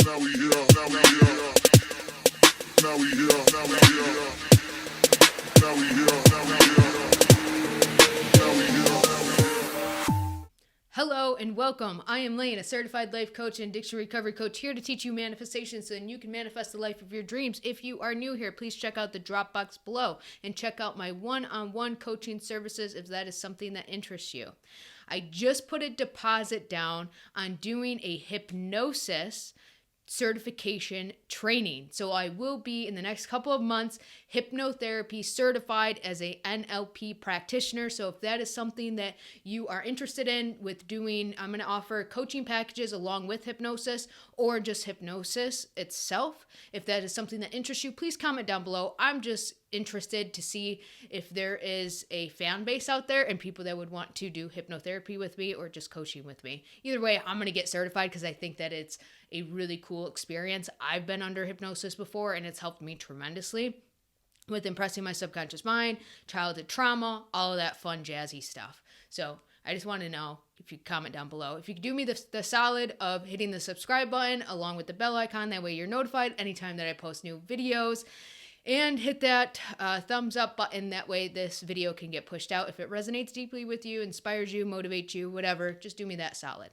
Now we here, now we here. Now we here, now we here. Now we here, now we here. Now we here, now we here. Hello and welcome. I am Laon, a certified life coach and addiction recovery coach, here to teach you manifestation so then you can manifest the life of your dreams. If you are new here, please check out the drop box below and check out my one-on-one coaching services if that is something that interests you. I just put a deposit down on doing a hypnosis certification training. So I will be in the next couple of months hypnotherapy certified as a NLP practitioner. So if that is something that you are interested in with doing, I'm going to offer coaching packages along with hypnosis or just hypnosis itself. If that is something that interests you, please comment down below. I'm just interested to see if there is a fan base out there and people that would want to do hypnotherapy with me or just coaching with me. Either way, I'm going to get certified because I think that it's a really cool experience. I've been under hypnosis before and it's helped me tremendously with impressing my subconscious mind, childhood trauma, all of that fun jazzy stuff. So I just want to know if you comment down below. If you could do me the solid of hitting the subscribe button along with the bell icon, that way you're notified anytime that I post new videos. And hit that thumbs up button. That way this video can get pushed out. If it resonates deeply with you, inspires you, motivates you, whatever, just do me that solid.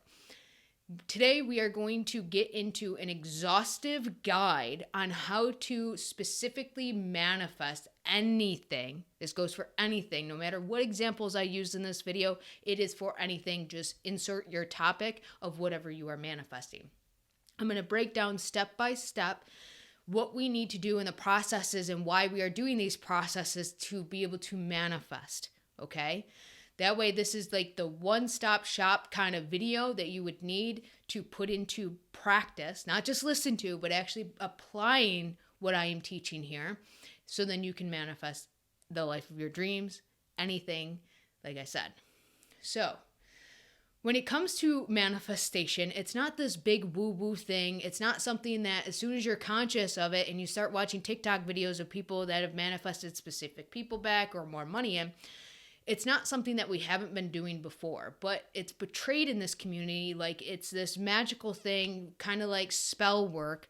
Today we are going to get into an exhaustive guide on how to specifically manifest anything. This goes for anything. No matter what examples I use in this video, it is for anything. Just insert your topic of whatever you are manifesting. I'm going to break down step by step what we need to do in the processes and why we are doing these processes to be able to manifest, okay? That way, this is like the one-stop shop kind of video that you would need to put into practice, not just listen to, but actually applying what I am teaching here, so then you can manifest the life of your dreams, anything, like I said. So, when it comes to manifestation, it's not this big woo-woo thing. It's not something that as soon as you're conscious of it and you start watching TikTok videos of people that have manifested specific people back or more money in, it's not something that we haven't been doing before, but it's portrayed in this community like it's this magical thing, kind of like spell work,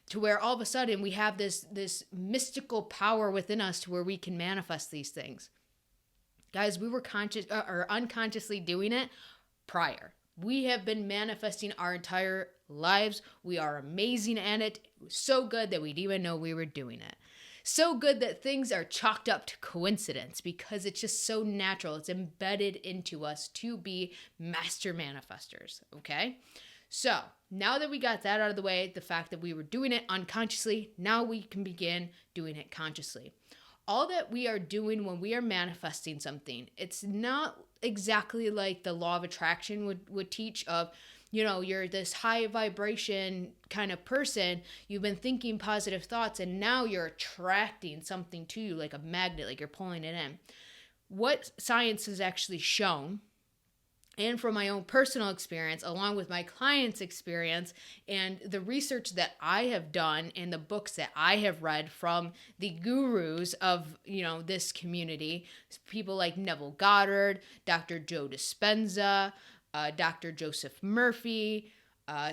to where all of a sudden we have this mystical power within us to where we can manifest these things. Guys, we were conscious or unconsciously doing it prior. We have been manifesting our entire lives. We are amazing at it. It was so good that we didn't even know we were doing it. So good that things are chalked up to coincidence because it's just so natural. It's embedded into us to be master manifestors, okay? So now that we got that out of the way, the fact that we were doing it unconsciously, now we can begin doing it consciously. All that we are doing when we are manifesting something, it's not exactly like the law of attraction would teach of, you know, you're this high vibration kind of person, you've been thinking positive thoughts, and now you're attracting something to you like a magnet, like you're pulling it in. What science has actually shown, and from my own personal experience, along with my clients' experience, and the research that I have done and the books that I have read from the gurus of, you know, this community, people like Neville Goddard, Dr. Joe Dispenza, Dr. Joseph Murphy,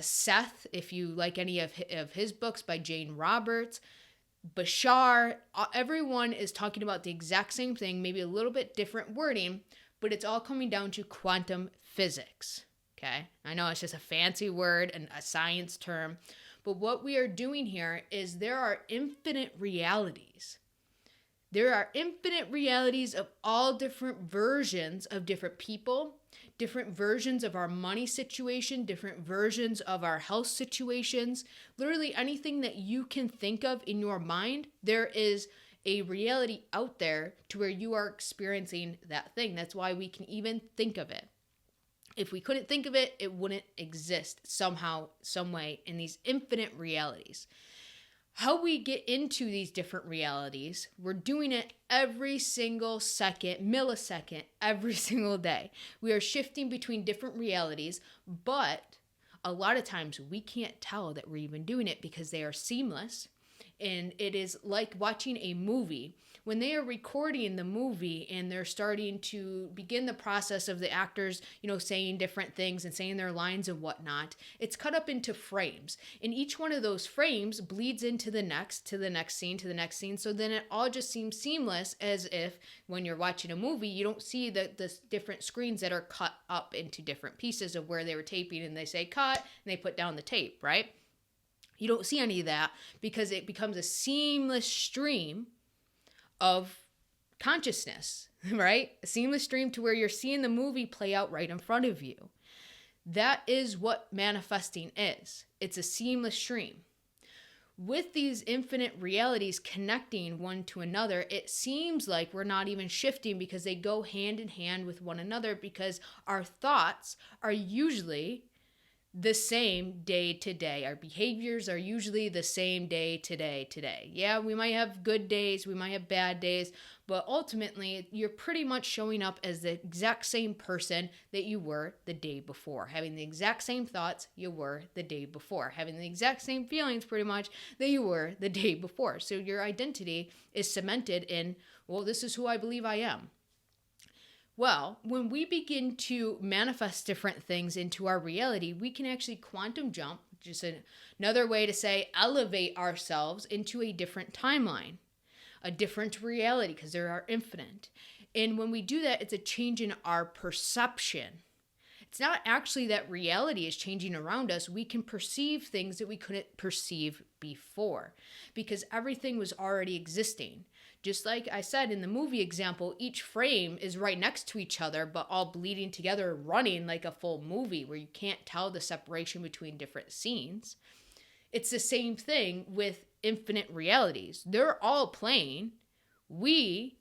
Seth, if you like any of his books by Jane Roberts, Bashar, everyone is talking about the exact same thing, maybe a little bit different wording, but it's all coming down to quantum physics, okay? I know it's just a fancy word and a science term, but what we are doing here is there are infinite realities. There are infinite realities of all different versions of different people, different versions of our money situation, different versions of our health situations. Literally anything that you can think of in your mind, there is a reality out there to where you are experiencing that thing. That's why we can even think of it. If we couldn't think of it, it wouldn't exist somehow, some way in these infinite realities. How we get into these different realities, we're doing it every single second, millisecond, every single day. We are shifting between different realities, but a lot of times we can't tell that we're even doing it because they are seamless And it is like watching a movie. When they are recording the movie and they're starting to begin the process of the actors, saying different things and saying their lines and whatnot, it's cut up into frames. And each one of those frames bleeds into the next scene, to the next scene. So then it all just seems seamless, as if when you're watching a movie, you don't see the different screens that are cut up into different pieces of where they were taping and they say cut and they put down the tape, right? You don't see any of that because it becomes a seamless stream of consciousness, right? A seamless stream to where you're seeing the movie play out right in front of you. That is what manifesting is. It's a seamless stream. With these infinite realities connecting one to another, it seems like we're not even shifting because they go hand in hand with one another, because our thoughts are usually the same day to day. Our behaviors are usually the same day to day. Yeah, we might have good days, we might have bad days, but ultimately you're pretty much showing up as the exact same person that you were the day before, having the exact same thoughts you were the day before, having the exact same feelings pretty much that you were the day before. So your identity is cemented in, well, this is who I believe I am. Well, when we begin to manifest different things into our reality, we can actually quantum jump, just another way to say elevate ourselves into a different timeline, a different reality, because there are infinite. And when we do that, it's a change in our perception. It's not actually that reality is changing around us. We can perceive things that we couldn't perceive before because everything was already existing. Just like I said in the movie example, each frame is right next to each other, but all bleeding together, running like a full movie where you can't tell the separation between different scenes. It's the same thing with infinite realities. They're all playing. We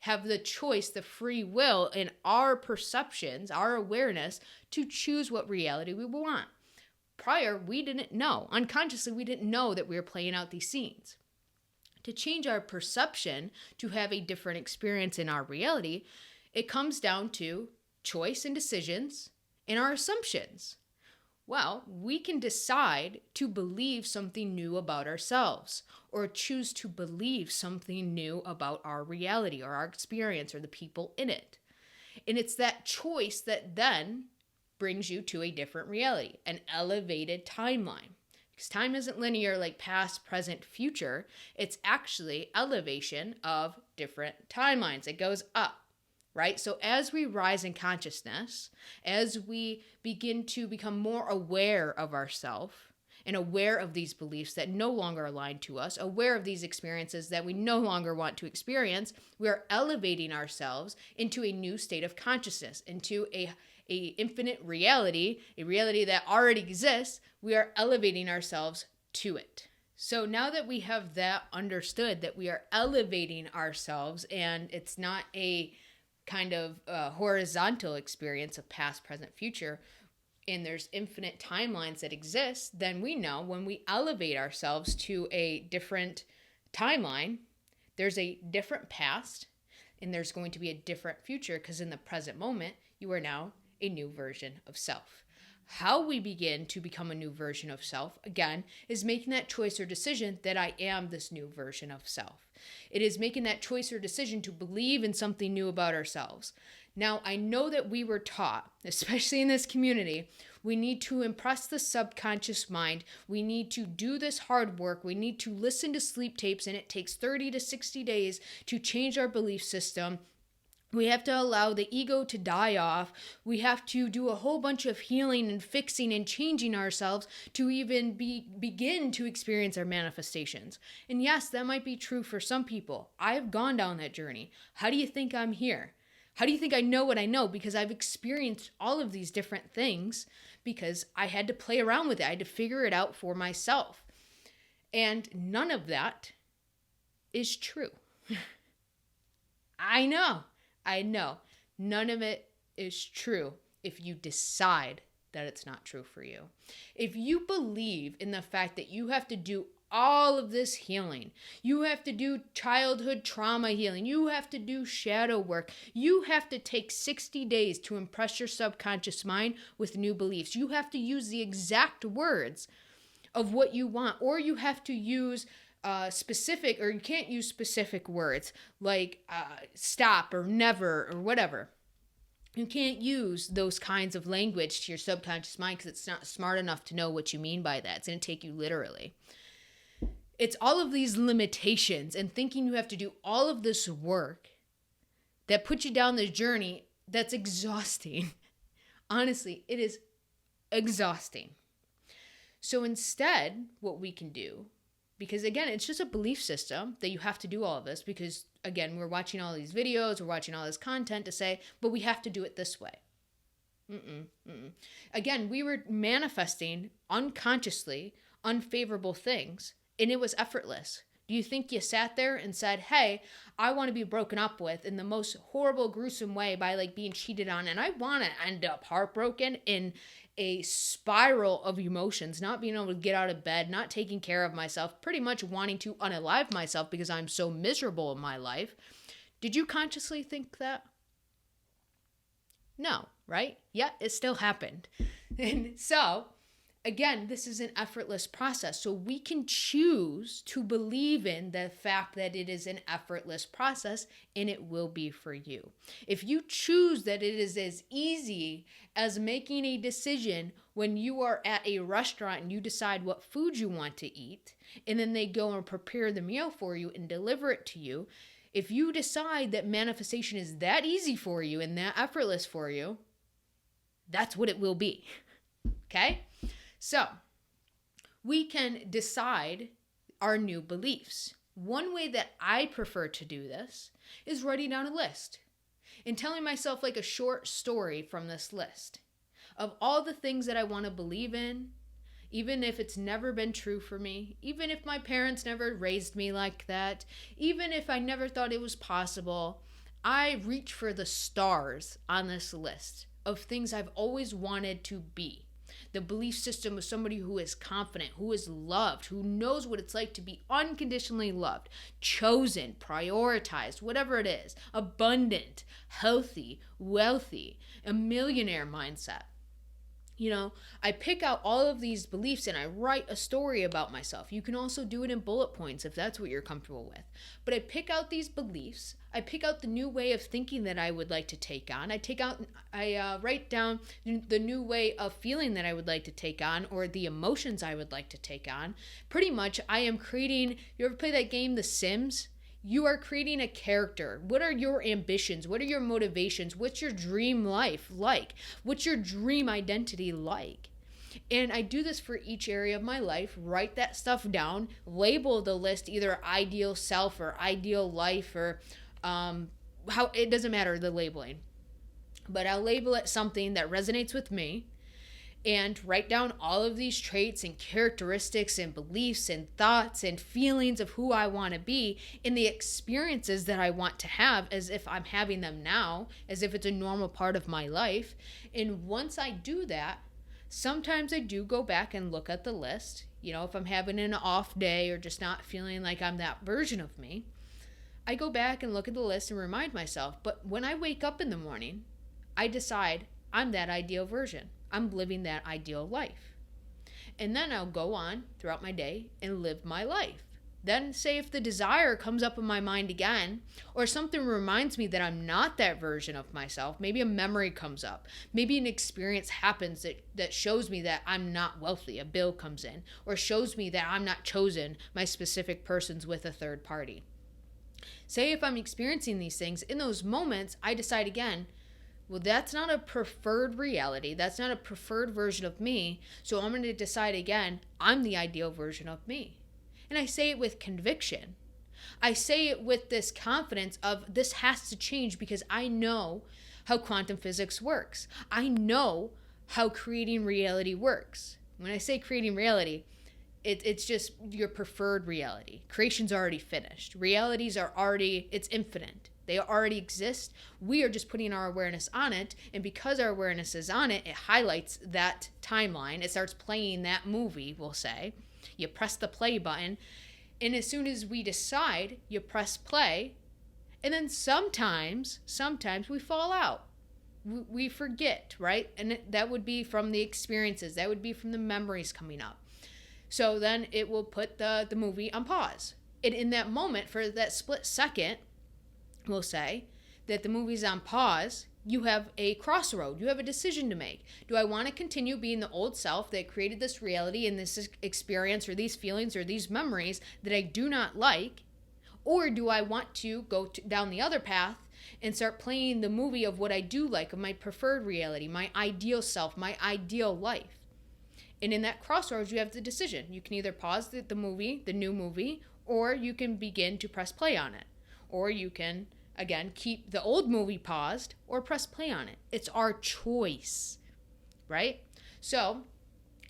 have the choice, the free will in our perceptions, our awareness to choose what reality we want. Prior, we didn't know. Unconsciously, we didn't know that we were playing out these scenes. To change our perception, to have a different experience in our reality, it comes down to choice and decisions and our assumptions. Well, we can decide to believe something new about ourselves or choose to believe something new about our reality or our experience or the people in it. And it's that choice that then brings you to a different reality, an elevated timeline. Because time isn't linear like past, present, future. It's actually elevation of different timelines. It goes up, right? So as we rise in consciousness, as we begin to become more aware of ourselves and aware of these beliefs that no longer align to us, aware of these experiences that we no longer want to experience, we are elevating ourselves into a new state of consciousness, into a infinite reality, a reality that already exists. We are elevating ourselves to it. So now that we have that understood, that we are elevating ourselves and it's not a kind of horizontal experience of past, present, future, and there's infinite timelines that exist, then we know when we elevate ourselves to a different timeline, there's a different past and there's going to be a different future, because in the present moment, you are now a new version of self. How we begin to become a new version of self, again, is making that choice or decision that I am this new version of self. It is making that choice or decision to believe in something new about ourselves. Now, I know that we were taught, especially in this community, we need to impress the subconscious mind. We need to do this hard work. We need to listen to sleep tapes, and it takes 30 to 60 days to change our belief system. We have to allow the ego to die off. We have to do a whole bunch of healing and fixing and changing ourselves to even begin to experience our manifestations. And yes, that might be true for some people. I've gone down that journey. How do you think I'm here? How do you think I know what I know? Because I've experienced all of these different things because I had to play around with it. I had to figure it out for myself. And none of that is true. I know. None of it is true if you decide that it's not true for you. If you believe in the fact that you have to do all of this healing, you have to do childhood trauma healing, you have to do shadow work, you have to take 60 days to impress your subconscious mind with new beliefs. You have to use the exact words of what you want, or you have to use specific, or you can't use specific words like stop or never or whatever. You can't use those kinds of language to your subconscious mind because it's not smart enough to know what you mean by that. It's going to take you literally. It's all of these limitations and thinking you have to do all of this work that put you down the journey that's exhausting. Honestly, it is exhausting. So instead, what we can do, because again, it's just a belief system that you have to do all of this because, again, we're watching all these videos, we're watching all this content to say, but we have to do it this way. Again, we were manifesting unconsciously unfavorable things, and it was effortless. Do you think you sat there and said, hey, I want to be broken up with in the most horrible, gruesome way by like being cheated on, and I want to end up heartbroken in a spiral of emotions, not being able to get out of bed, not taking care of myself, pretty much wanting to unalive myself because I'm so miserable in my life? Did you consciously think that? No, right? Yeah, it still happened. And so, again, this is an effortless process. So we can choose to believe in the fact that it is an effortless process, and it will be for you. If you choose that it is as easy as making a decision when you are at a restaurant and you decide what food you want to eat, and then they go and prepare the meal for you and deliver it to you, if you decide that manifestation is that easy for you and that effortless for you, that's what it will be. Okay? So, we can decide our new beliefs. One way that I prefer to do this is writing down a list and telling myself like a short story from this list of all the things that I want to believe in, even if it's never been true for me, even if my parents never raised me like that, even if I never thought it was possible. I reach for the stars on this list of things I've always wanted to be. The belief system of somebody who is confident, who is loved, who knows what it's like to be unconditionally loved, chosen, prioritized, whatever it is, abundant, healthy, wealthy, a millionaire mindset. You know, I pick out all of these beliefs and I write a story about myself. You can also do it in bullet points if that's what you're comfortable with. But I pick out these beliefs. I pick out the new way of thinking that I would like to take on. I write down the new way of feeling that I would like to take on, or the emotions I would like to take on. Pretty much, I am creating, you ever play that game, The Sims? You are creating a character. What are your ambitions? What are your motivations? What's your dream life like? What's your dream identity like? And I do this for each area of my life. Write that stuff down. Label the list either ideal self or ideal life, or how, it doesn't matter the labeling. But I'll label it something that resonates with me, and write down all of these traits and characteristics and beliefs and thoughts and feelings of who I want to be, and the experiences that I want to have as if I'm having them now, as if it's a normal part of my life. And once I do that, sometimes I do go back and look at the list. You know, if I'm having an off day or just not feeling like I'm that version of me, I go back and look at the list and remind myself. But when I wake up in the morning, I decide I'm that ideal version. I'm living that ideal life. And then I'll go on throughout my day and live my life. Then say if the desire comes up in my mind again, or something reminds me that I'm not that version of myself, maybe a memory comes up, maybe an experience happens that shows me that I'm not wealthy, a bill comes in, or shows me that I'm not chosen, my specific person's with a third party. Say if I'm experiencing these things, in those moments, I decide again, well, that's not a preferred reality. That's not a preferred version of me. So I'm going to decide again, I'm the ideal version of me. And I say it with conviction. I say it with this confidence of this has to change because I know how quantum physics works. I know how creating reality works. When I say creating reality, it's just your preferred reality. Creation's already finished. Realities are already, it's infinite. They already exist. We are just putting our awareness on it. And because our awareness is on it, it highlights that timeline. It starts playing that movie, we'll say. You press the play button. And as soon as we decide, you press play. And then sometimes we fall out. We forget, right? And that would be from the experiences. That would be from the memories coming up. So then it will put the movie on pause. And in that moment, for that split second, we'll say that the movie's on pause, you have a crossroad. You have a decision to make. Do I want to continue being the old self that created this reality and this experience or these feelings or these memories that I do not like? Or do I want to go down the other path and start playing the movie of what I do like, of my preferred reality, my ideal self, my ideal life? And in that crossroads, you have the decision. You can either pause the movie, the new movie, or you can begin to press play on it. Or you can, again, keep the old movie paused or press play on it. It's our choice, right? So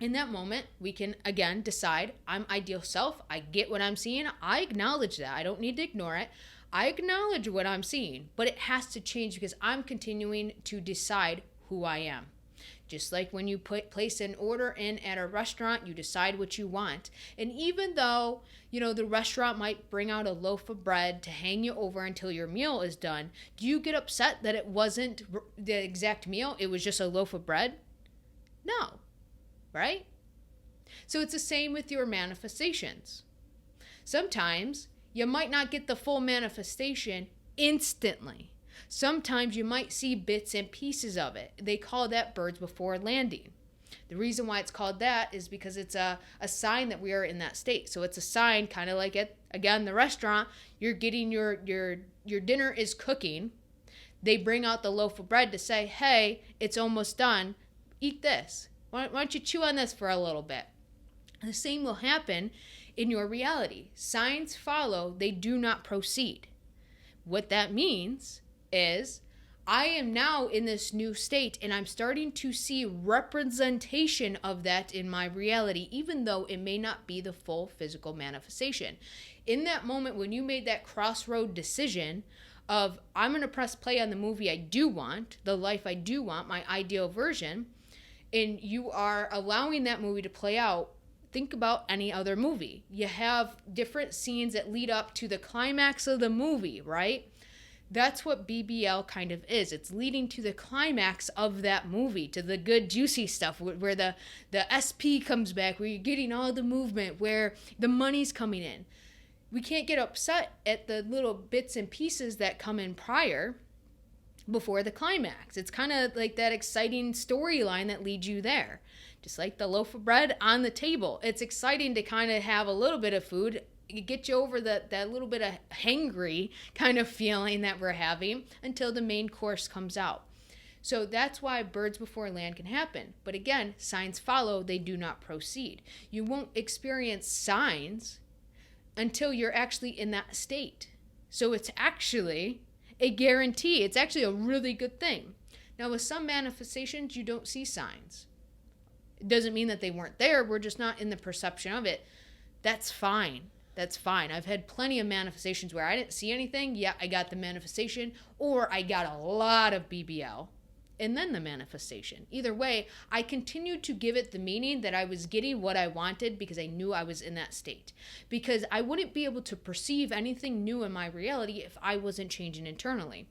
in that moment, we can, again, decide, I'm ideal self. I get what I'm seeing. I acknowledge that. I don't need to ignore it. I acknowledge what I'm seeing, but it has to change because I'm continuing to decide who I am. Just like when you place an order in at a restaurant, you decide what you want. And even though, the restaurant might bring out a loaf of bread to hang you over until your meal is done, do you get upset that it wasn't the exact meal? It was just a loaf of bread? No, right? So it's the same with your manifestations. Sometimes you might not get the full manifestation instantly. Sometimes you might see bits and pieces of it. They call that birds before landing. The reason why it's called that is because it's a sign that we are in that state. So it's a sign, kind of like at, again, the restaurant, you're getting your dinner is cooking. They bring out the loaf of bread to say, hey, it's almost done. Eat this. Why don't you chew on this for a little bit? The same will happen in your reality. Signs follow, they do not proceed. What that means is I am now in this new state and I'm starting to see representation of that in my reality, even though it may not be the full physical manifestation. In that moment when you made that crossroad decision of I'm going to press play on the movie I do want, the life I do want, my ideal version, and you are allowing that movie to play out, think about any other movie. You have different scenes that lead up to the climax of the movie, right? That's what BBL kind of is. It's leading to the climax of that movie, to the good juicy stuff where the SP comes back, where you're getting all the movement, where the money's coming in. We can't get upset at the little bits and pieces that come in prior before the climax. It's kind of like that exciting storyline that leads you there. Just like the loaf of bread on the table. It's exciting to kind of have a little bit of food, get you over that little bit of hangry kind of feeling that we're having until the main course comes out. So that's why birds before land can happen. But again, signs follow, they do not proceed. You won't experience signs until you're actually in that state. So it's actually a guarantee. It's actually a really good thing. Now with some manifestations, you don't see signs. It doesn't mean that they weren't there. We're just not in the perception of it. That's fine. That's fine. I've had plenty of manifestations where I didn't see anything. Yeah, I got the manifestation, or I got a lot of BBL and then the manifestation. Either way, I continued to give it the meaning that I was getting what I wanted because I knew I was in that state. Because I wouldn't be able to perceive anything new in my reality if I wasn't changing internally.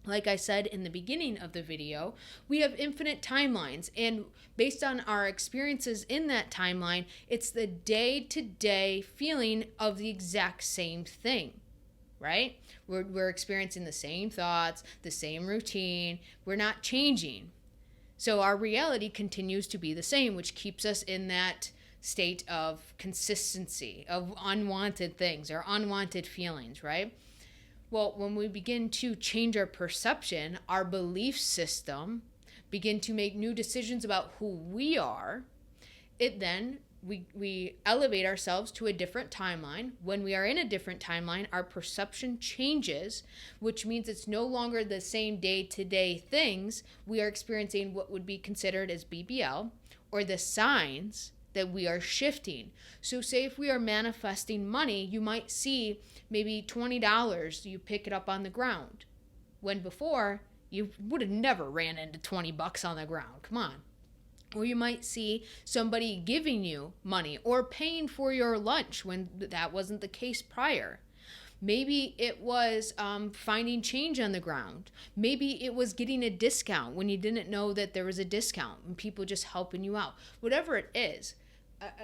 Like I said in the beginning of the video, we have infinite timelines, and based on our experiences in that timeline, it's the day-to-day feeling of the exact same thing, right? We're experiencing the same thoughts, the same routine. We're not changing. So our reality continues to be the same, which keeps us in that state of consistency, of unwanted things or unwanted feelings, right? Well, when we begin to change our perception, our belief system, begin to make new decisions about who we are, it then, we elevate ourselves to a different timeline. When we are in a different timeline, our perception changes, which means it's no longer the same day-to-day things. We are experiencing what would be considered as BBL, or the signs that we are shifting. So say if we are manifesting money, you might see maybe $20, you pick it up on the ground. When before, you would have never ran into $20 on the ground. Come on. Or you might see somebody giving you money or paying for your lunch when that wasn't the case prior. Maybe it was finding change on the ground. Maybe it was getting a discount when you didn't know that there was a discount and people just helping you out. Whatever it is,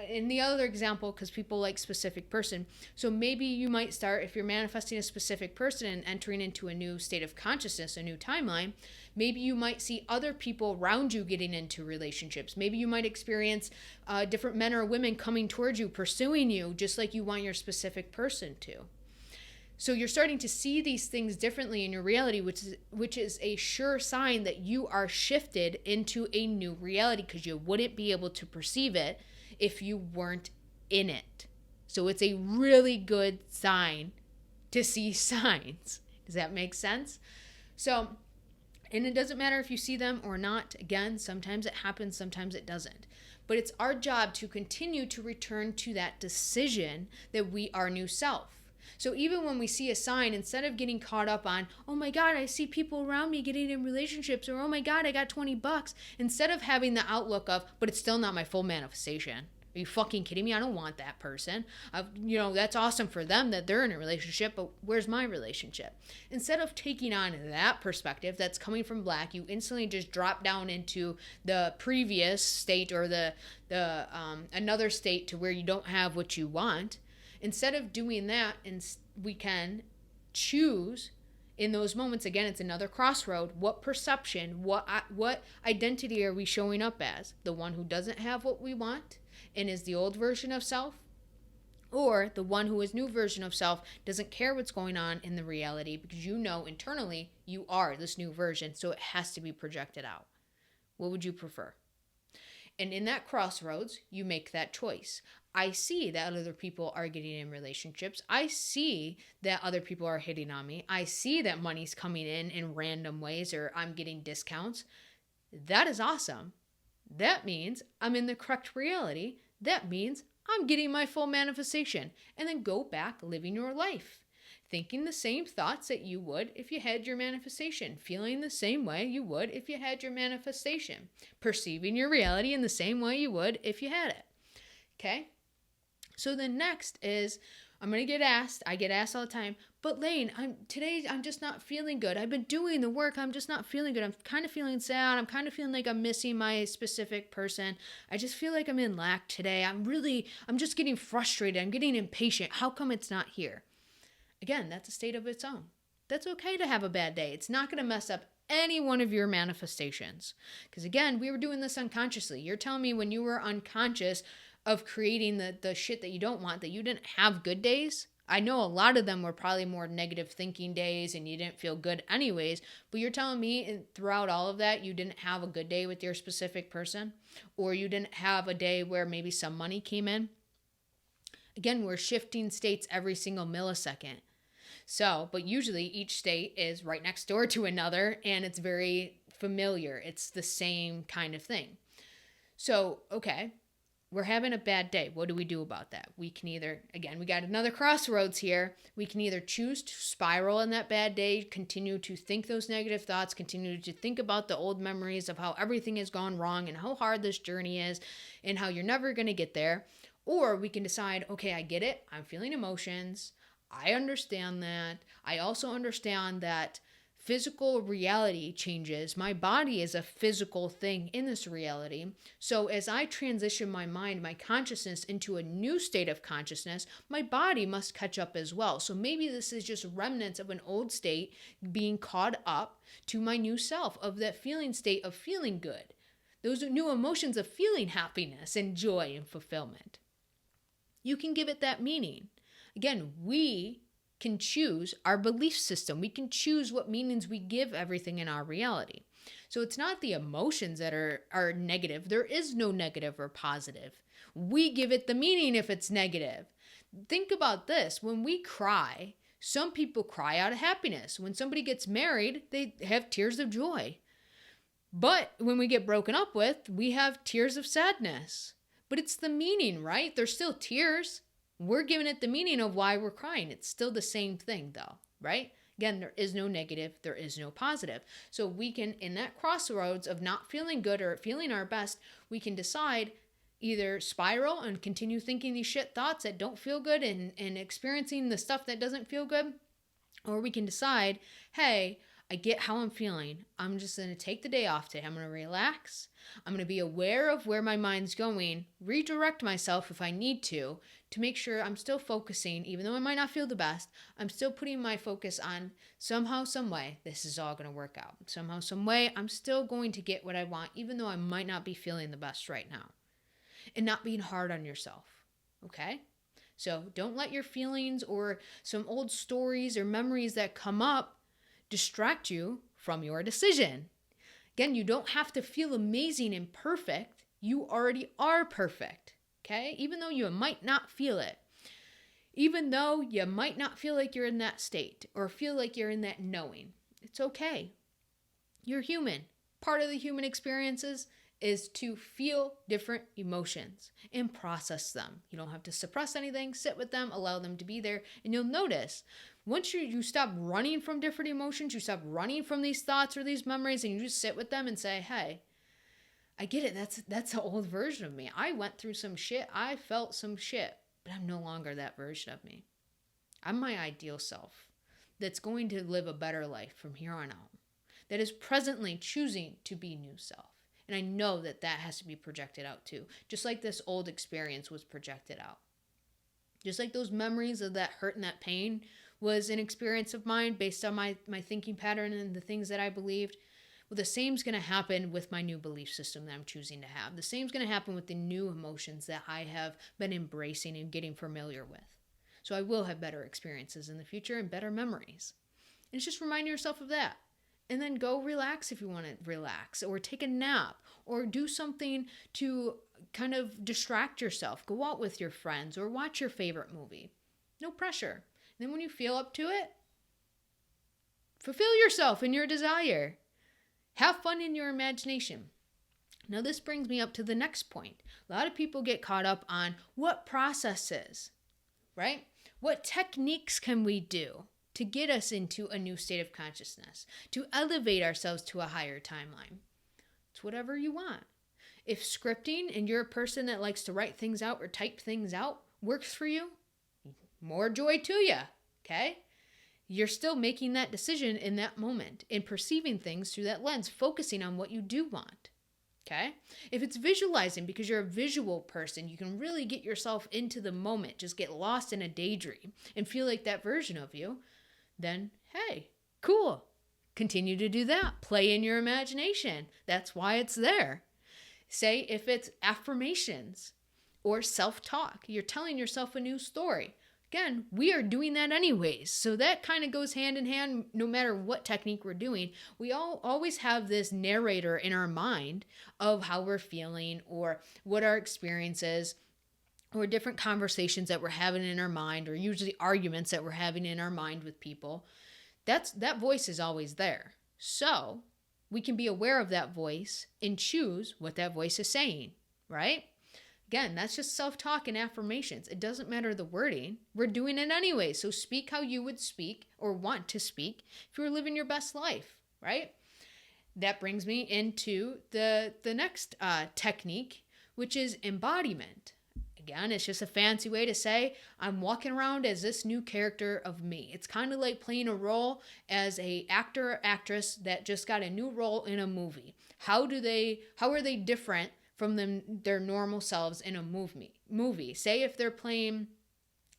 in the other example, because people like specific person, so maybe you might start, if you're manifesting a specific person and entering into a new state of consciousness, a new timeline, maybe you might see other people around you getting into relationships. Maybe you might experience different men or women coming towards you, pursuing you, just like you want your specific person to. So you're starting to see these things differently in your reality, which is a sure sign that you are shifted into a new reality, because you wouldn't be able to perceive it if you weren't in it. So it's a really good sign to see signs. Does that make sense? So, and it doesn't matter if you see them or not. Again, sometimes it happens, sometimes it doesn't. But it's our job to continue to return to that decision that we are new self. So even when we see a sign, instead of getting caught up on, oh my God, I see people around me getting in relationships, or oh my God, I got $20, instead of having the outlook of, but it's still not my full manifestation. Are you fucking kidding me? I don't want that person. That's awesome for them that they're in a relationship, but where's my relationship? Instead of taking on that perspective that's coming from black, you instantly just drop down into the previous state, or the another state to where you don't have what you want. Instead of doing that, and we can choose in those moments. Again, it's another crossroad. What perception, what identity are we showing up as? The one who doesn't have what we want and is the old version of self? Or the one who is new version of self, doesn't care what's going on in the reality, because you know internally you are this new version, so it has to be projected out. What would you prefer? And in that crossroads, you make that choice. I see that other people are getting in relationships. I see that other people are hitting on me. I see that money's coming in random ways, or I'm getting discounts. That is awesome. That means I'm in the correct reality. That means I'm getting my full manifestation. And then go back living your life. Thinking the same thoughts that you would if you had your manifestation. Feeling the same way you would if you had your manifestation. Perceiving your reality in the same way you would if you had it. Okay? So the next is, I'm going to get asked, I get asked all the time, but Lane, today I'm just not feeling good. I've been doing the work, I'm just not feeling good. I'm kind of feeling sad. I'm kind of feeling like I'm missing my specific person. I just feel like I'm in lack today. I'm just getting frustrated. I'm getting impatient. How come it's not here? Again, that's a state of its own. That's okay to have a bad day. It's not going to mess up any one of your manifestations. Because again, we were doing this unconsciously. You're telling me when you were unconscious of creating the shit that you don't want, that you didn't have good days? I know a lot of them were probably more negative thinking days and you didn't feel good anyways, but you're telling me throughout all of that, you didn't have a good day with your specific person, or you didn't have a day where maybe some money came in? Again, we're shifting states every single millisecond. So, but usually each state is right next door to another, and it's very familiar. It's the same kind of thing. So, okay, we're having a bad day. What do we do about that? We can either, again, we got another crossroads here. We can either choose to spiral in that bad day, continue to think those negative thoughts, continue to think about the old memories of how everything has gone wrong and how hard this journey is and how you're never going to get there. Or we can decide, okay, I get it. I'm feeling emotions. I understand that. I also understand that physical reality changes. My body is a physical thing in this reality. So as I transition my mind, my consciousness into a new state of consciousness, my body must catch up as well. So maybe this is just remnants of an old state being caught up to my new self, of that feeling state of feeling good. Those are new emotions of feeling happiness and joy and fulfillment. You can give it that meaning. Again, we can choose our belief system. We can choose what meanings we give everything in our reality. So it's not the emotions that are negative. There is no negative or positive. We give it the meaning if it's negative. Think about this. When we cry, some people cry out of happiness. When somebody gets married, they have tears of joy. But when we get broken up with, we have tears of sadness. But it's the meaning, right? They're still tears. We're giving it the meaning of why we're crying. It's still the same thing though, right? Again, there is no negative, there is no positive. So we can, in that crossroads of not feeling good or feeling our best, we can decide either spiral and continue thinking these shit thoughts that don't feel good and experiencing the stuff that doesn't feel good, or we can decide, hey, I get how I'm feeling. I'm just going to take the day off today. I'm going to relax. I'm going to be aware of where my mind's going, redirect myself if I need to make sure I'm still focusing, even though I might not feel the best. I'm still putting my focus on somehow, some way, this is all going to work out. Somehow, some way, I'm still going to get what I want, even though I might not be feeling the best right now. And not being hard on yourself. Okay? So don't let your feelings or some old stories or memories that come up distract you from your decision. Again, you don't have to feel amazing and perfect. You already are perfect. Okay? Even though you might not feel it. Even though you might not feel like you're in that state or feel like you're in that knowing. It's okay. You're human. Part of the human experiences is to feel different emotions and process them. You don't have to suppress anything, sit with them, allow them to be there, and you'll notice once you stop running from different emotions, you stop running from these thoughts or these memories, and you just sit with them and say, hey, I get it. That's the old version of me. I went through some shit. I felt some shit, but I'm no longer that version of me. I'm my ideal self that's going to live a better life from here on out, that is presently choosing to be new self. And I know that has to be projected out too. Just like this old experience was projected out. Just like those memories of that hurt and that pain was an experience of mine based on my thinking pattern and the things that I believed. Well, the same's going to happen with my new belief system that I'm choosing to have. The same's going to happen with the new emotions that I have been embracing and getting familiar with. So I will have better experiences in the future and better memories. And it's just reminding yourself of that. And then go relax if you want to relax, or take a nap, or do something to kind of distract yourself. Go out with your friends or watch your favorite movie. No pressure. And then when you feel up to it, fulfill yourself in your desire. Have fun in your imagination. Now this brings me up to the next point. A lot of people get caught up on what processes, right? What techniques can we do to get us into a new state of consciousness, to elevate ourselves to a higher timeline? It's whatever you want. If scripting and you're a person that likes to write things out or type things out works for you, more joy to you, okay? You're still making that decision in that moment and perceiving things through that lens, focusing on what you do want, okay? If it's visualizing because you're a visual person, you can really get yourself into the moment, just get lost in a daydream and feel like that version of you, then hey, cool. Continue to do that. Play in your imagination. That's why it's there. Say if it's affirmations or self-talk, you're telling yourself a new story. Again, we are doing that anyways. So that kind of goes hand in hand no matter what technique we're doing. We all always have this narrator in our mind of how we're feeling or what our experience is, or different conversations that we're having in our mind, or usually arguments that we're having in our mind with people. That voice is always there. So we can be aware of that voice and choose what that voice is saying, right? Again, that's just self-talk and affirmations. It doesn't matter the wording. We're doing it anyway. So speak how you would speak or want to speak if you were living your best life, right? That brings me into the next technique, which is embodiment. Again, it's just a fancy way to say I'm walking around as this new character of me. It's kind of like playing a role as a actor or actress that just got a new role in a movie. How are they different from their normal selves in a movie? Say if they're playing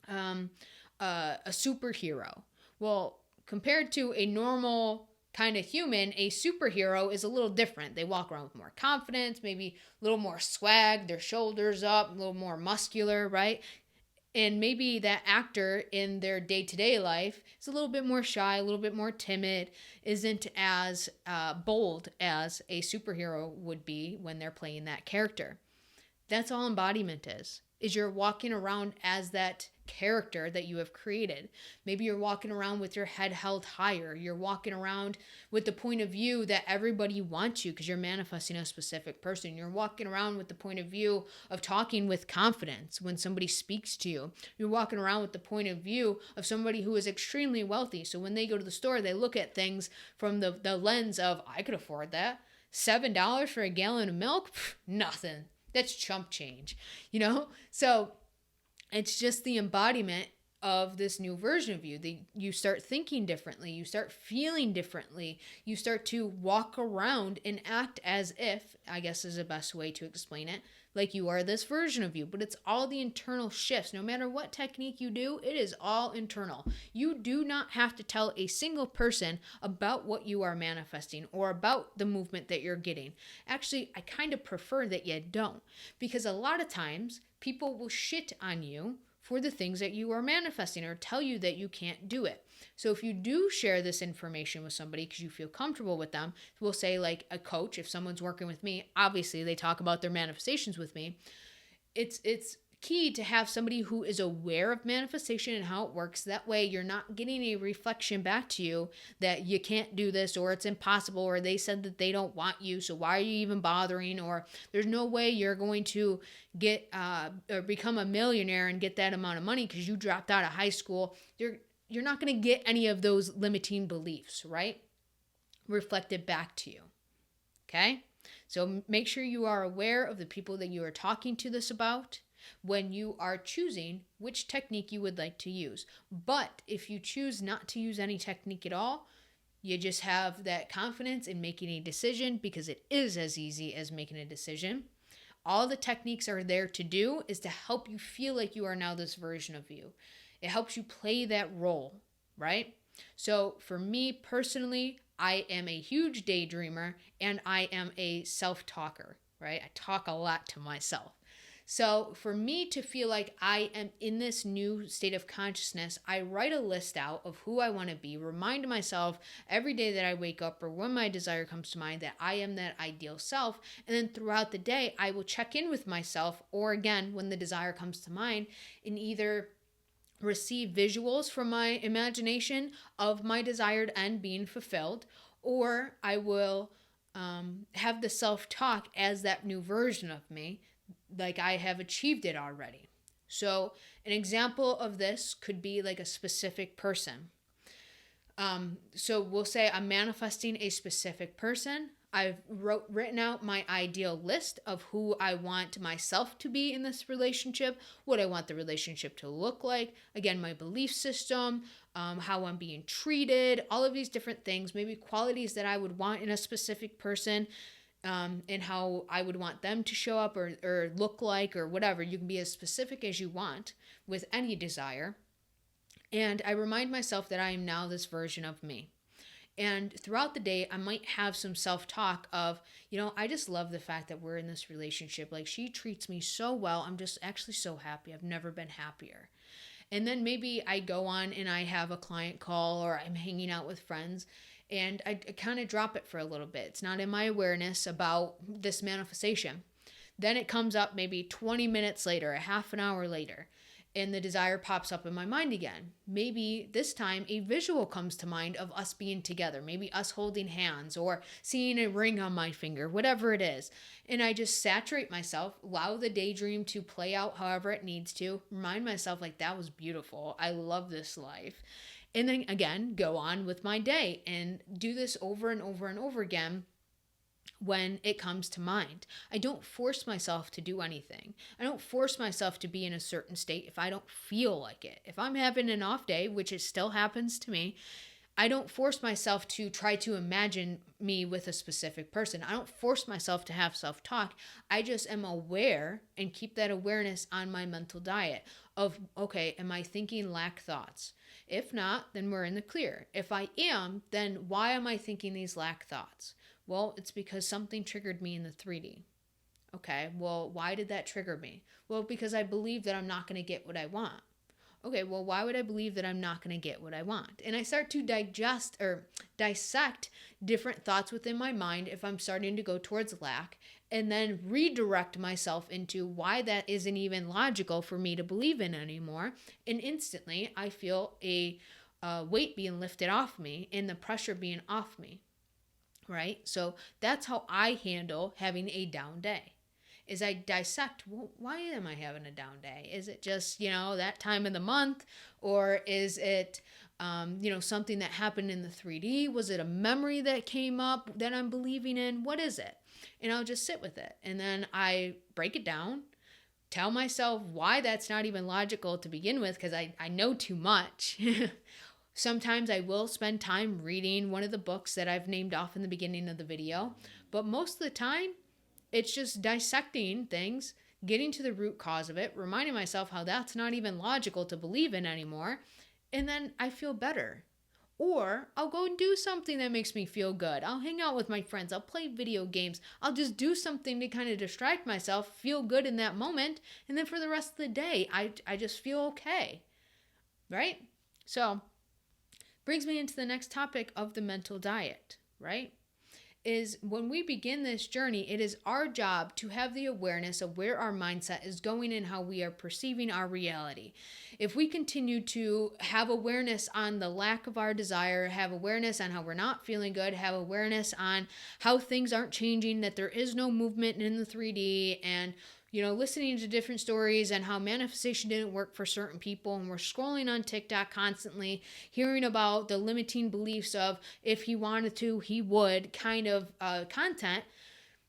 a superhero. Well, compared to a normal kind of human, a superhero is a little different. They walk around with more confidence, maybe a little more swag, their shoulders up, a little more muscular, right? And maybe that actor in their day-to-day life is a little bit more shy, a little bit more timid, isn't as bold as a superhero would be when they're playing that character. That's all embodiment is you're walking around as that character that you have created. Maybe you're walking around with your head held higher. You're walking around with the point of view that everybody wants you because you're manifesting a specific person. You're walking around with the point of view of talking with confidence when somebody speaks to you. You're walking around with the point of view of somebody who is extremely wealthy. So when they go to the store, they look at things from the lens of, I could afford that. $7 for a gallon of milk? Pff, nothing. That's chump change, So it's just the embodiment of this new version of you. You start thinking differently, you start feeling differently, you start to walk around and act as if, I guess is the best way to explain it, like you are this version of you. But it's all the internal shifts. No matter what technique you do, it is all internal. You do not have to tell a single person about what you are manifesting or about the movement that you're getting. Actually, I kind of prefer that you don't, because a lot of times people will shit on you for the things that you are manifesting or tell you that you can't do it. So if you do share this information with somebody because you feel comfortable with them, we'll say like a coach, if someone's working with me, obviously they talk about their manifestations with me. It's key to have somebody who is aware of manifestation and how it works. That way you're not getting a reflection back to you that you can't do this, or it's impossible, or they said that they don't want you, so why are you even bothering, or there's no way you're going to get or become a millionaire and get that amount of money because you dropped out of high school. You're not going to get any of those limiting beliefs, right? Reflected back to you. Okay? So make sure you are aware of the people that you are talking to this about when you are choosing which technique you would like to use. But if you choose not to use any technique at all, you just have that confidence in making a decision, because it is as easy as making a decision. All the techniques are there to do is to help you feel like you are now this version of you. It helps you play that role, right? So for me personally, I am a huge daydreamer and I am a self-talker, right? I talk a lot to myself. So for me to feel like I am in this new state of consciousness, I write a list out of who I want to be, remind myself every day that I wake up or when my desire comes to mind that I am that ideal self. And then throughout the day, I will check in with myself, or again, when the desire comes to mind, and either receive visuals from my imagination of my desired end being fulfilled, or I will have the self-talk as that new version of me, like I have achieved it already. So an example of this could be like a specific person. So we'll say I'm manifesting a specific person. I've written out my ideal list of who I want myself to be in this relationship, what I want the relationship to look like, again, my belief system, how I'm being treated, all of these different things, maybe qualities that I would want in a specific person, and how I would want them to show up or look like or whatever. You can be as specific as you want with any desire. And I remind myself that I am now this version of me. And throughout the day, I might have some self-talk of, I just love the fact that we're in this relationship. Like, she treats me so well. I'm just actually so happy. I've never been happier. And then maybe I go on and I have a client call, or I'm hanging out with friends, and I kind of drop it for a little bit. It's not in my awareness about this manifestation. Then it comes up maybe 20 minutes later, a half an hour later, and the desire pops up in my mind again. Maybe this time a visual comes to mind of us being together, maybe us holding hands or seeing a ring on my finger, whatever it is. And I just saturate myself, allow the daydream to play out however it needs to, remind myself like, that was beautiful. I love this life. And then again, go on with my day and do this over and over and over again when it comes to mind. I don't force myself to do anything. I don't force myself to be in a certain state if I don't feel like it. If I'm having an off day, which it still happens to me, I don't force myself to try to imagine me with a specific person. I don't force myself to have self-talk. I just am aware and keep that awareness on my mental diet of, okay, am I thinking lack thoughts? If not, then we're in the clear. If I am, then why am I thinking these lack thoughts? Well, it's because something triggered me in the 3D. Okay, well, why did that trigger me? Well, because I believe that I'm not going to get what I want. Okay, well, why would I believe that I'm not going to get what I want? And I start to dissect different thoughts within my mind if I'm starting to go towards lack, and then redirect myself into why that isn't even logical for me to believe in anymore. And instantly, I feel a weight being lifted off me and the pressure being off me, right? So that's how I handle having a down day. Is I dissect, well, why am I having a down day? Is it just, that time of the month? Or is it, something that happened in the 3D? Was it a memory that came up that I'm believing in? What is it? And I'll just sit with it. And then I break it down, tell myself why that's not even logical to begin with, because I know too much. Sometimes I will spend time reading one of the books that I've named off in the beginning of the video, but most of the time, it's just dissecting things, getting to the root cause of it, reminding myself how that's not even logical to believe in anymore, and then I feel better. Or I'll go and do something that makes me feel good. I'll hang out with my friends. I'll play video games. I'll just do something to kind of distract myself, feel good in that moment, and then for the rest of the day, I just feel okay, right? So, brings me into the next topic of the mental diet, right? Is when we begin this journey, it is our job to have the awareness of where our mindset is going and how we are perceiving our reality. If we continue to have awareness on the lack of our desire, have awareness on how we're not feeling good, have awareness on how things aren't changing, that there is no movement in the 3D, and listening to different stories and how manifestation didn't work for certain people, and we're scrolling on TikTok constantly, hearing about the limiting beliefs of if he wanted to, he would kind of content,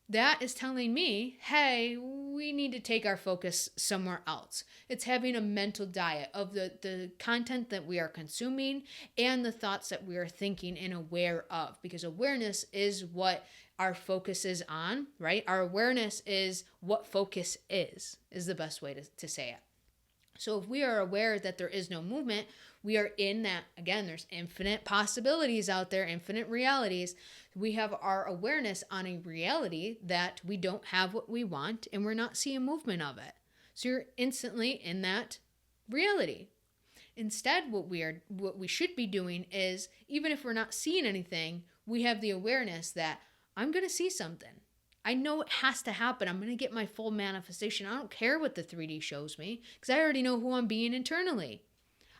that is telling me, hey, we need to take our focus somewhere else. It's having a mental diet of the content that we are consuming and the thoughts that we are thinking and aware of, because awareness is what our focus is on, right? Our awareness is what focus is the best way to say it. So if we are aware that there is no movement, we are in that, again, there's infinite possibilities out there, infinite realities. We have our awareness on a reality that we don't have what we want and we're not seeing movement of it. So you're instantly in that reality. Instead, what we should be doing is, even if we're not seeing anything, we have the awareness that I'm going to see something. I know it has to happen. I'm going to get my full manifestation. I don't care what the 3D shows me, because I already know who I'm being internally.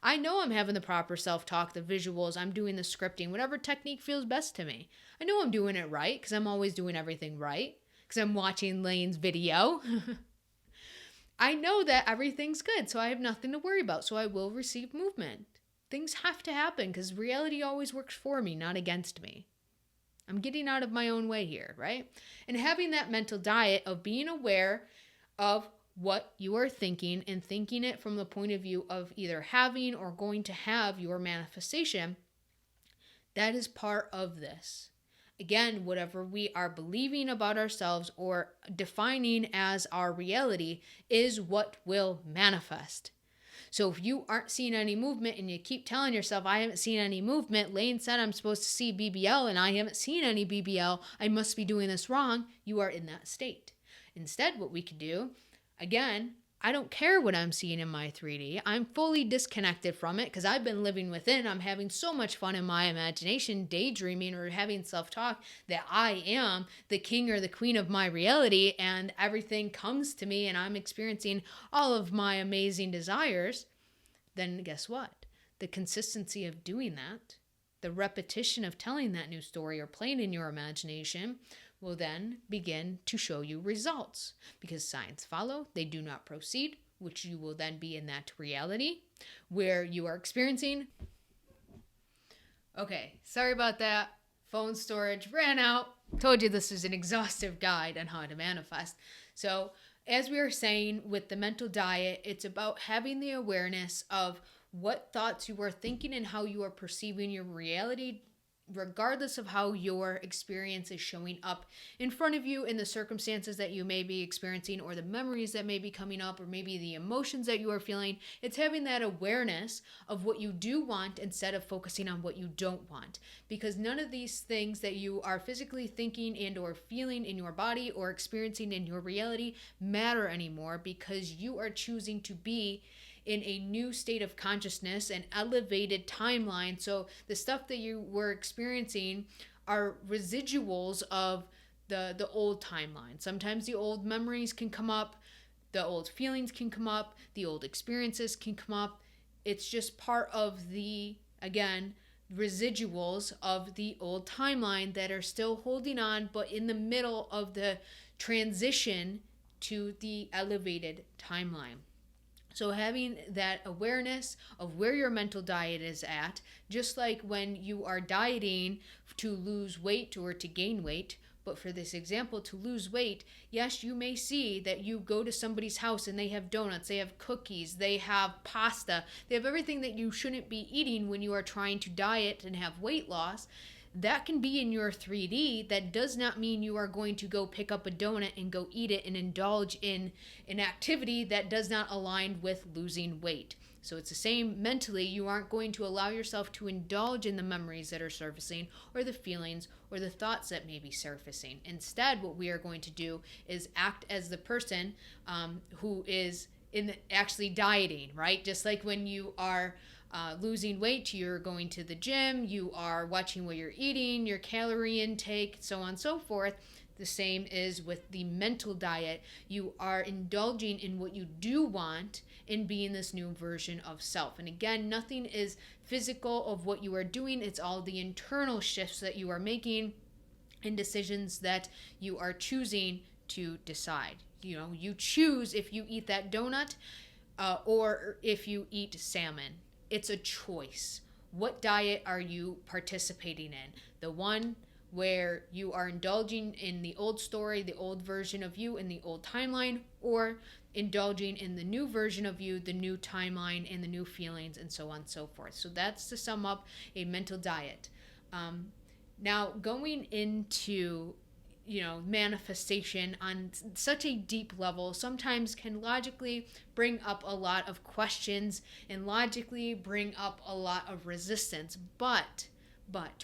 I know I'm having the proper self-talk, the visuals, I'm doing the scripting, whatever technique feels best to me. I know I'm doing it right, because I'm always doing everything right, because I'm watching Lane's video. I know that everything's good, so I have nothing to worry about, so I will receive movement. Things have to happen, because reality always works for me, not against me. I'm getting out of my own way here, right? And having that mental diet of being aware of what you are thinking and thinking it from the point of view of either having or going to have your manifestation, that is part of this. Again, whatever we are believing about ourselves or defining as our reality is what will manifest. So if you aren't seeing any movement and you keep telling yourself, I haven't seen any movement, Lane said I'm supposed to see BBL and I haven't seen any BBL, I must be doing this wrong, you are in that state. Instead, what we could do, again, I don't care what I'm seeing in my 3D. I'm fully disconnected from it because I've been living within. I'm having so much fun in my imagination, daydreaming or having self-talk that I am the king or the queen of my reality and everything comes to me and I'm experiencing all of my amazing desires. Then guess what? The consistency of doing that, the repetition of telling that new story or playing in your imagination will then begin to show you results, because signs follow, they do not proceed, which you will then be in that reality where you are experiencing. Okay, sorry about that. Phone storage ran out. Told you this is an exhaustive guide on how to manifest. So as we were saying with the mental diet, it's about having the awareness of what thoughts you are thinking and how you are perceiving your reality, regardless of how your experience is showing up in front of you in the circumstances that you may be experiencing or the memories that may be coming up or maybe the emotions that you are feeling. It's having that awareness of what you do want instead of focusing on what you don't want, because none of these things that you are physically thinking and or feeling in your body or experiencing in your reality matter anymore, because you are choosing to be in a new state of consciousness, an elevated timeline. So the stuff that you were experiencing are residuals of the old timeline. Sometimes the old memories can come up, the old feelings can come up, the old experiences can come up. It's just part of the, again, residuals of the old timeline that are still holding on, but in the middle of the transition to the elevated timeline. So having that awareness of where your mental diet is at, just like when you are dieting to lose weight or to gain weight, But for this example, to lose weight, yes, you may see that you go to somebody's house and they have donuts, they have cookies, they have pasta, they have everything that you shouldn't be eating when you are trying to diet and have weight loss. That can be in your 3D. That does not mean you are going to go pick up a donut and go eat it and indulge in an activity that does not align with losing weight. So it's the same mentally. You aren't going to allow yourself to indulge in the memories that are surfacing or the feelings or the thoughts that may be surfacing. Instead, what we are going to do is act as the person who is actually dieting, right? Just like when you are losing weight, you're going to the gym, you are watching what you're eating, your calorie intake, so on and so forth. The same is with the mental diet. You are indulging in what you do want in being this new version of self. And again, nothing is physical of what you are doing. It's all the internal shifts that you are making and decisions that you are choosing to decide. You choose if you eat that donut or if you eat salmon. It's a choice. What diet are you participating in? The one where you are indulging in the old story, the old version of you in the old timeline, or indulging in the new version of you, the new timeline, and the new feelings, and so on and so forth. So that's, to sum up, a mental diet. Now, going into manifestation on such a deep level sometimes can logically bring up a lot of questions and logically bring up a lot of resistance. But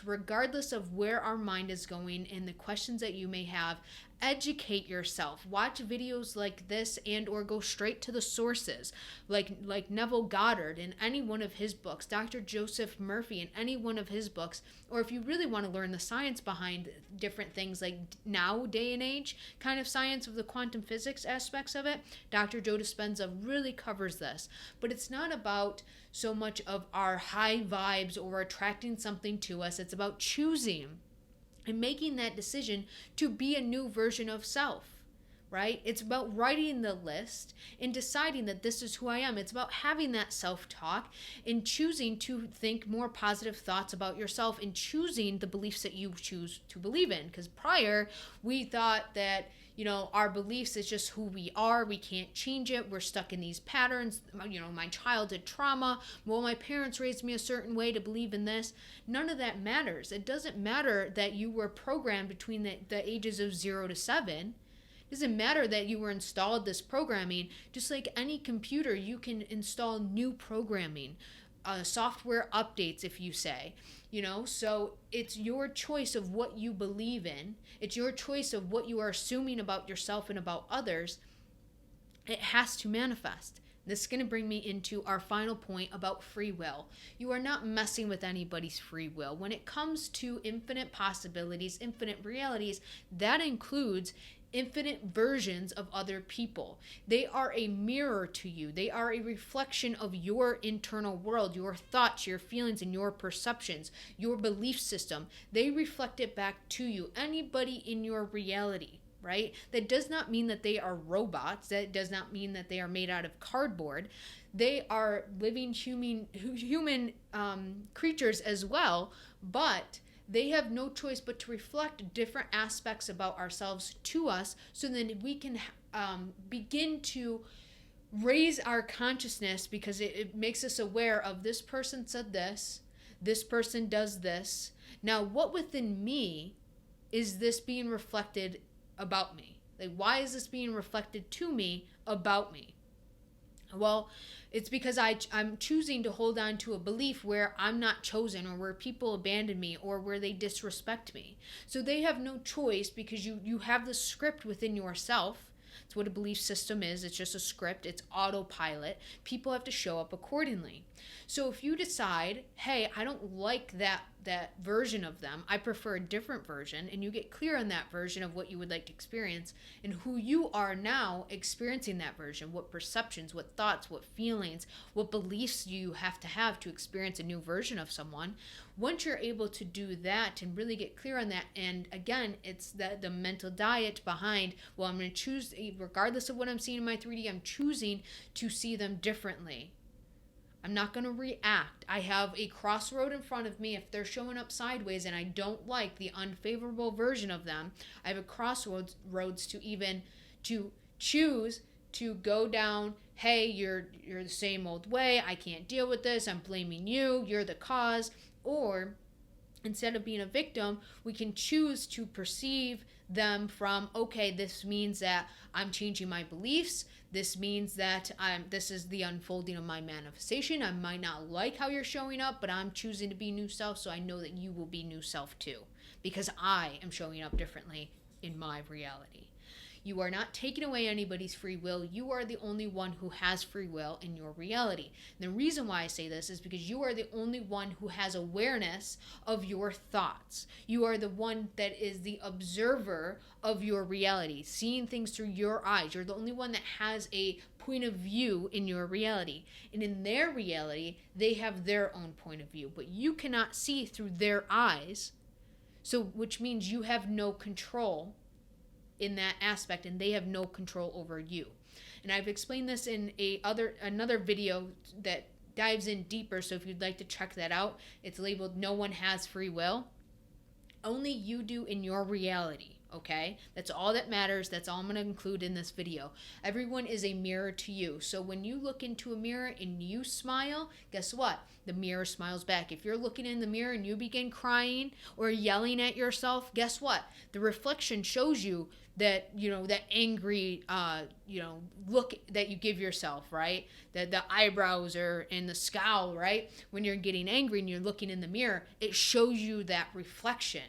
regardless of where our mind is going and the questions that you may have, educate yourself. Watch videos like this and or go straight to the sources like Neville Goddard in any one of his books, Dr. Joseph Murphy in any one of his books, or if you really want to learn the science behind different things like now day and age kind of science of the quantum physics aspects of it, Dr. Joe Dispenza really covers this. But it's not about so much of our high vibes or attracting something to us. It's about choosing and making that decision to be a new version of self, right? It's about writing the list and deciding that this is who I am. It's about having that self-talk and choosing to think more positive thoughts about yourself and choosing the beliefs that you choose to believe in. Because prior, we thought that our beliefs is just who we are. We can't change it. We're stuck in these patterns. My childhood trauma. Well, my parents raised me a certain way to believe in this. None of that matters. It doesn't matter that you were programmed between the ages of 0 to 7. It doesn't matter that you were installed this programming. Just like any computer, you can install new programming. Software updates, if you say, so it's your choice of what you believe in. It's your choice of what you are assuming about yourself and about others. It has to manifest. This is going to bring me into our final point about free will. You are not messing with anybody's free will. When it comes to infinite possibilities, infinite realities, that includes infinite versions of other people. They are a mirror to you. They are a reflection of your internal world, your thoughts, your feelings, and your perceptions, your belief system. They reflect it back to you. Anybody in your reality, right? That does not mean that they are robots. That does not mean that they are made out of cardboard. They are living human creatures as well, but they have no choice but to reflect different aspects about ourselves to us so that we can begin to raise our consciousness, because it makes us aware of this person said this person does this. Now, what within me is this being reflected about me? Like, why is this being reflected to me about me? Well, it's because I'm choosing to hold on to a belief where I'm not chosen, or where people abandon me, or where they disrespect me. So they have no choice, because you have the script within yourself. It's what a belief system is. It's just a script. It's autopilot. People have to show up accordingly. So if you decide, hey, I don't like that version of them, I prefer a different version, and you get clear on that version of what you would like to experience and who you are now experiencing that version, what perceptions, what thoughts, what feelings, what beliefs you have to experience a new version of someone. Once you're able to do that and really get clear on that, and again, it's the mental diet behind, well, I'm going to choose, regardless of what I'm seeing in my 3D, I'm choosing to see them differently. I'm not going to react. I have a crossroad in front of me. If they're showing up sideways and I don't like the unfavorable version of them, I have a crossroads to choose to go down, hey, you're the same old way. I can't deal with this. I'm blaming you. You're the cause. Or instead of being a victim, we can choose to perceive them from, okay, this means that I'm changing my beliefs. This means that this is the unfolding of my manifestation. I might not like how you're showing up, but I'm choosing to be new self, so I know that you will be new self too, because I am showing up differently in my reality. You are not taking away anybody's free will. You are the only one who has free will in your reality. And the reason why I say this is because you are the only one who has awareness of your thoughts. You are the one that is the observer of your reality, seeing things through your eyes. You're the only one that has a point of view in your reality. And in their reality, they have their own point of view, but you cannot see through their eyes. So, which means you have no control in that aspect, and they have no control over you. And I've explained this in another video that dives in deeper, so if you'd like to check that out, it's labeled No One Has Free Will. Only you do in your reality, okay? That's all that matters. That's all I'm going to include in this video. Everyone is a mirror to you. So when you look into a mirror and you smile, guess what? The mirror smiles back. If you're looking in the mirror and you begin crying or yelling at yourself, guess what? The reflection shows you that, that angry, look that you give yourself, right? That the eyebrows are in the scowl, right? When you're getting angry and you're looking in the mirror, it shows you that reflection,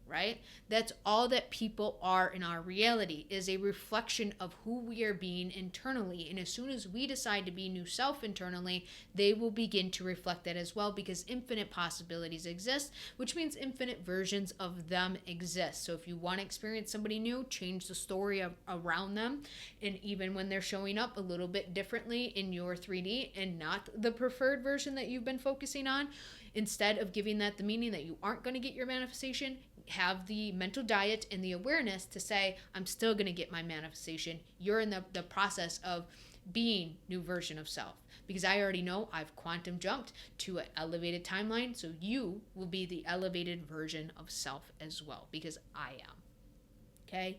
right? That's all that people are in our reality, is a reflection of who we are being internally. And as soon as we decide to be new self internally, they will begin to reflect that as well, because infinite possibilities exist, which means infinite versions of them exist. So if you want to experience somebody new, change the story around them. And even when they're showing up a little bit differently in your 3D and not the preferred version that you've been focusing on, instead of giving that the meaning that you aren't going to get your manifestation, have the mental diet and the awareness to say, I'm still going to get my manifestation. You're in the process of being new version of self, because I already know I've quantum jumped to an elevated timeline. So you will be the elevated version of self as well, because I am. Okay.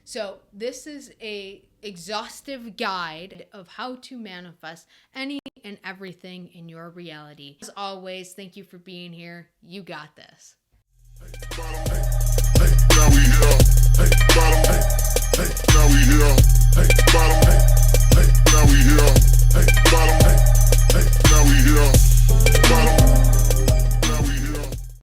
So this is a exhaustive guide of how to manifest any and everything in your reality. As always, thank you for being here. You got this. Now we here. Bottom